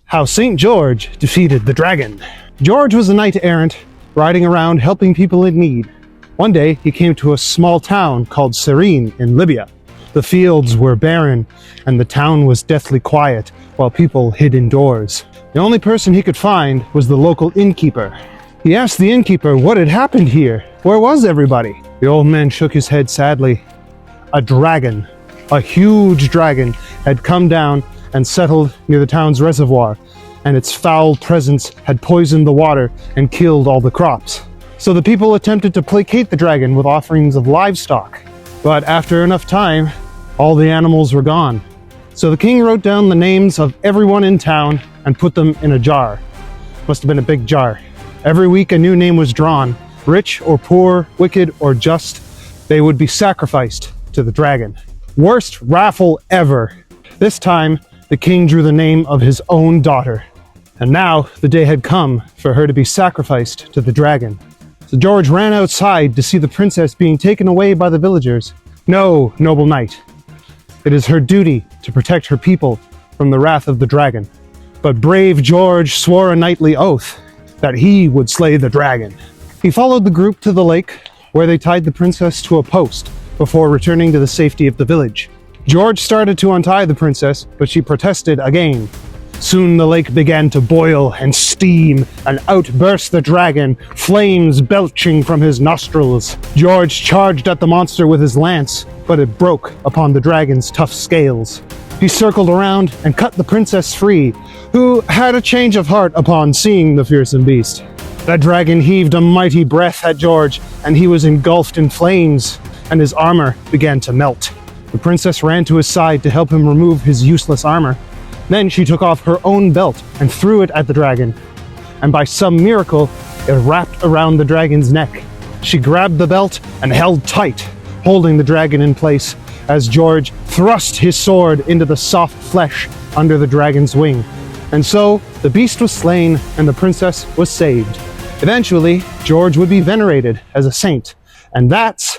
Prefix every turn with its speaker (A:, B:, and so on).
A: How St. George defeated the dragon. George was a knight-errant, riding around helping people in need. One day, he came to a small town called Cyrene in Libya. The fields were barren, and the town was deathly quiet, while people hid indoors. The only person he could find was the local innkeeper. He asked the innkeeper what had happened here. Where was everybody? The old man shook his head sadly. A dragon, a huge dragon, had come down and settled near the town's reservoir, and its foul presence had poisoned the water and killed all the crops. So the people attempted to placate the dragon with offerings of livestock. But after enough time, all the animals were gone. So the king wrote down the names of everyone in town and put them in a jar. Must have been a big jar. Every week a new name was drawn. Rich or poor, wicked or just, they would be sacrificed to the dragon. Worst raffle ever. This time, the king drew the name of his own daughter. And now the day had come for her to be sacrificed to the dragon. So George ran outside to see the princess being taken away by the villagers. No, noble knight. It is her duty to protect her people from the wrath of the dragon. But brave George swore a knightly oath that he would slay the dragon. He followed the group to the lake, where they tied the princess to a post before returning to the safety of the village. George started to untie the princess, but she protested again. Soon the lake began to boil and steam, and out burst the dragon, flames belching from his nostrils. George charged at the monster with his lance, but it broke upon the dragon's tough scales. He circled around and cut the princess free, who had a change of heart upon seeing the fearsome beast. The dragon heaved a mighty breath at George, and he was engulfed in flames, and his armor began to melt. The princess ran to his side to help him remove his useless armor. Then she took off her own belt and threw it at the dragon, and by some miracle, it wrapped around the dragon's neck. She grabbed the belt and held tight, holding the dragon in place as George thrust his sword into the soft flesh under the dragon's wing. And so, the beast was slain and the princess was saved. Eventually, George would be venerated as a saint, and that's